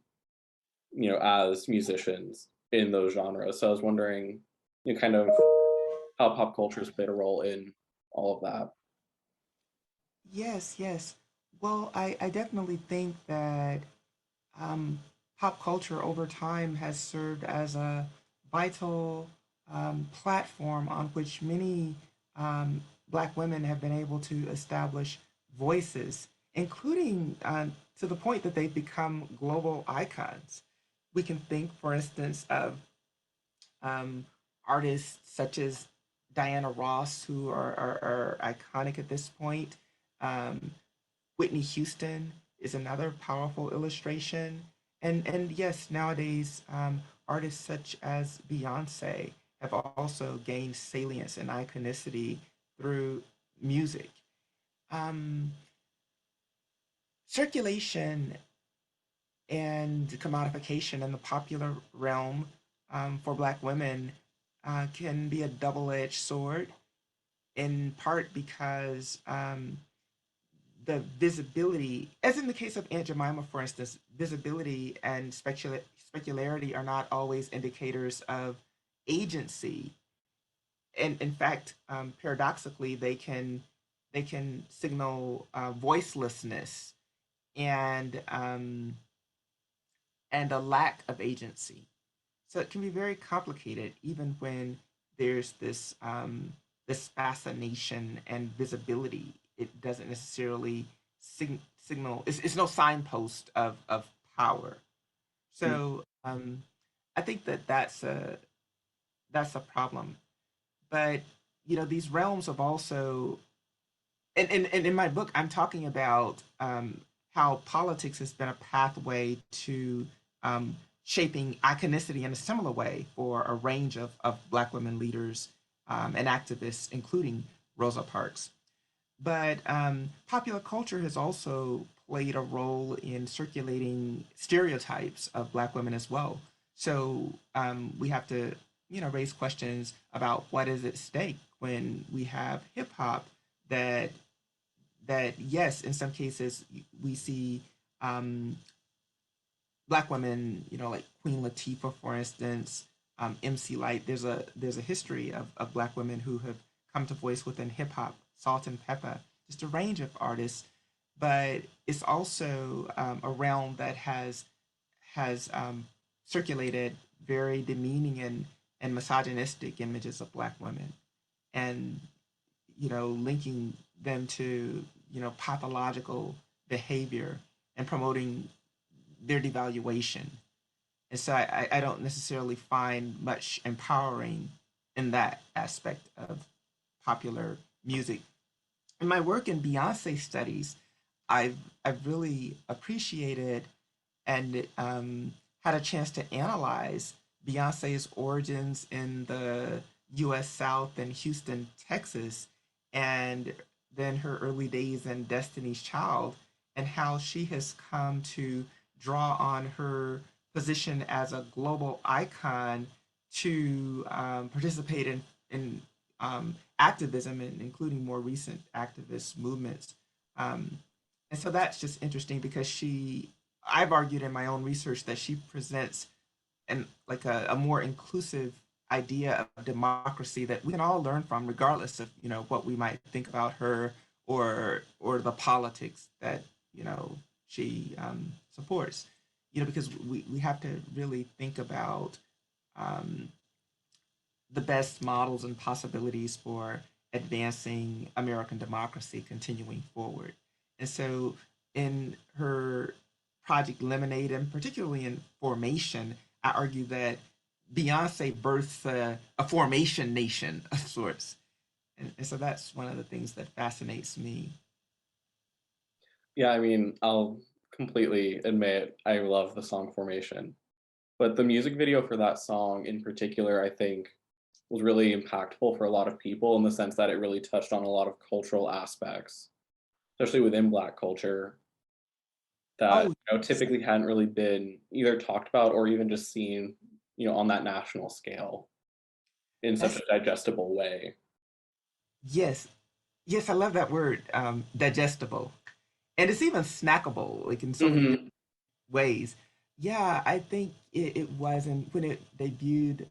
as musicians in those genres. So I was wondering, kind of how pop culture has played a role in all of that. Yes, yes. Well, I definitely think that um, pop culture over time has served as a vital platform on which many Black women have been able to establish voices, including to the point that they've become global icons. We can think, for instance, of um, artists such as Diana Ross, who are iconic at this point. Um, Whitney Houston is another powerful illustration. And yes, nowadays, artists such as Beyonce have also gained salience and iconicity through music. Um, Circulation and commodification in the popular realm for Black women can be a double-edged sword, in part because the visibility, as in the case of Aunt Jemima, for instance, visibility and specularity are not always indicators of agency. And in fact, paradoxically, they can signal voicelessness and and a lack of agency. So it can be very complicated, even when there's this fascination and visibility. It doesn't necessarily signal. It's no signpost of power. Mm. So I think that that's a problem. But these realms have also, and in my book, I'm talking about how politics has been a pathway to shaping iconicity in a similar way for a range of Black women leaders and activists, including Rosa Parks. But popular culture has also played a role in circulating stereotypes of Black women as well. So we have to, raise questions about what is at stake when we have hip hop that yes, in some cases we see um, Black women, like Queen Latifah, for instance, MC Light. There's a history of Black women who have come to voice within hip hop, Salt and Pepper, just a range of artists. But it's also a realm that has circulated very demeaning and misogynistic images of Black women, and linking them to pathological behavior and promoting their devaluation. And so I don't necessarily find much empowering in that aspect of popular music. In my work in Beyonce studies, I've really appreciated and had a chance to analyze Beyonce's origins in the U.S. South and Houston, Texas, and then her early days in Destiny's Child, and how she has come to draw on her position as a global icon to participate in activism, and including more recent activist movements. Um, and so that's just interesting because I've argued in my own research that she presents like a more inclusive idea of democracy that we can all learn from, regardless of what we might think about her or the politics that she supports. Because we have to really think about um, the best models and possibilities for advancing American democracy continuing forward. And so, in her project Lemonade, and particularly in Formation, I argue that Beyonce births a formation nation of sorts. And so that's one of the things that fascinates me. Yeah, I mean, I'll completely admit I love the song Formation, but the music video for that song in particular, I think, was really impactful for a lot of people in the sense that it really touched on a lot of cultural aspects, especially within Black culture, that Oh, typically hadn't really been either talked about or even just seen, on that national scale in such that's a digestible way. yes, yes, I love that word, digestible, and it's even snackable, like in so many different Hmm. ways. Yeah, I think it was, and when it debuted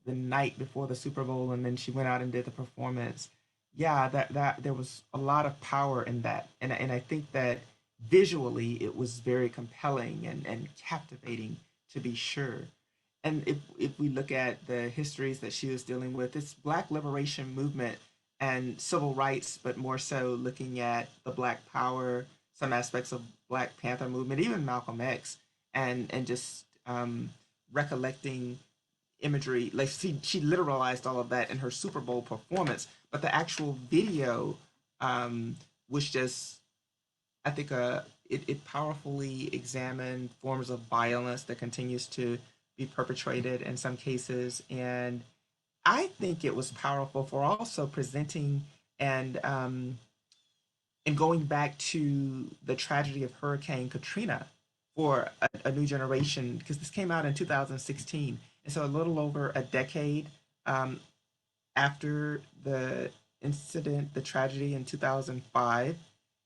the night before the Super Bowl, and then she went out and did the performance. Yeah, that there was a lot of power in that, and I think that visually it was very compelling and captivating to be sure. And if we look at the histories that she was dealing with, it's Black liberation movement and civil rights, but more so looking at the Black Power, some aspects of Black Panther movement, even Malcolm X, and just recollecting imagery. Like she literalized all of that in her Super Bowl performance, but the actual video was just, I think, it powerfully examined forms of violence that continues to be perpetrated in some cases, and I think it was powerful for also presenting and um, and going back to the tragedy of Hurricane Katrina for a new generation, because this came out in 2016, and so a little over a decade um, after the incident, the tragedy in 2005.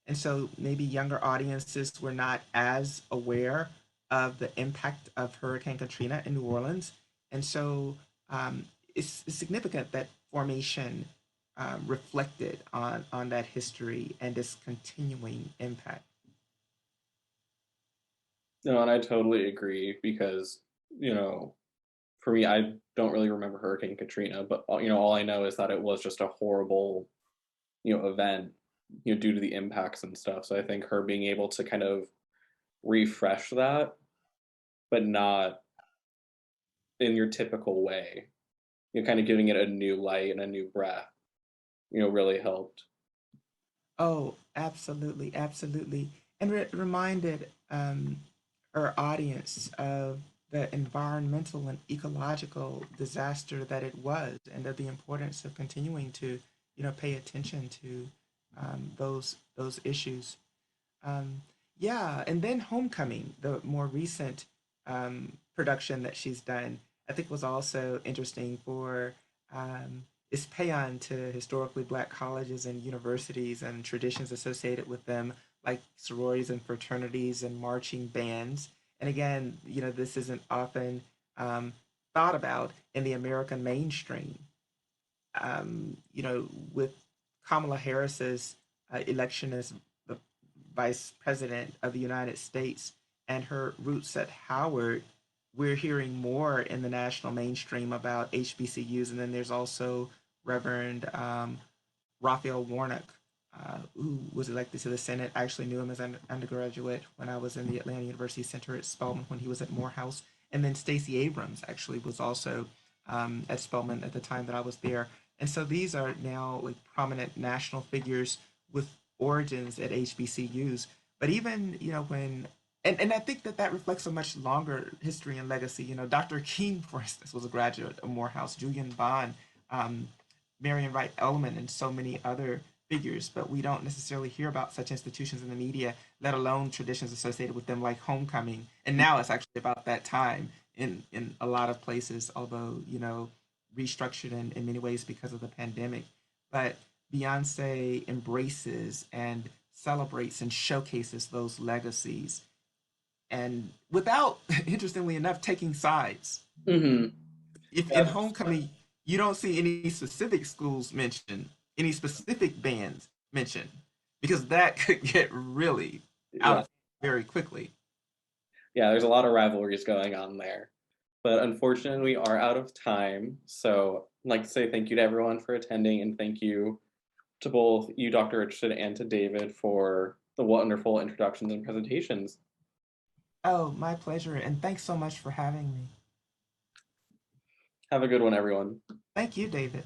And so maybe younger audiences were not as aware of the impact of Hurricane Katrina in New Orleans. And so it's significant that Formation reflected on that history and its continuing impact. No, and I totally agree because, you know, for me, I don't really remember Hurricane Katrina, but all I know is that it was just a horrible, event, due to the impacts and stuff. So I think her being able to kind of refresh that, but not in your typical way, kind of giving it a new light and a new breath, really helped. Oh, absolutely, absolutely. And reminded our audience of the environmental and ecological disaster that it was, and of the importance of continuing to, pay attention to those issues. Um, yeah, and then Homecoming, the more recent production that she's done, I think was also interesting for its paean to historically Black colleges and universities and traditions associated with them, like sororities and fraternities and marching bands. And again, this isn't often um, thought about in the American mainstream. With Kamala Harris's election as the vice president of the United States and her roots at Howard, we're hearing more in the national mainstream about HBCUs. And then there's also Reverend Raphael Warnock, who was elected to the Senate. I actually knew him as an undergraduate when I was in the Atlanta University Center at Spelman when he was at Morehouse. And then Stacey Abrams actually was also at Spelman at the time that I was there. And so these are now like prominent national figures with origins at HBCUs. But even, and I think that reflects a much longer history and legacy. Dr. King, for instance, was a graduate of Morehouse, Julian Bond, um, Marion Wright Ehrman, and so many other figures, but we don't necessarily hear about such institutions in the media, let alone traditions associated with them like homecoming. And now it's actually about that time in a lot of places, although, restructured in many ways because of the pandemic. But Beyonce embraces and celebrates and showcases those legacies. And without, interestingly enough, taking sides. Hmm. If in Yeah, Homecoming you don't see any specific schools mentioned, any specific bands mentioned, because that could get really out Yeah, of very quickly. yeah, there's a lot of rivalries going on there. But unfortunately, we are out of time. So I'd like to say thank you to everyone for attending, and thank you to both you, Dr. Richardson, and to David for the wonderful introductions and presentations. Oh, my pleasure. And thanks so much for having me. Have a good one, everyone. Thank you, David.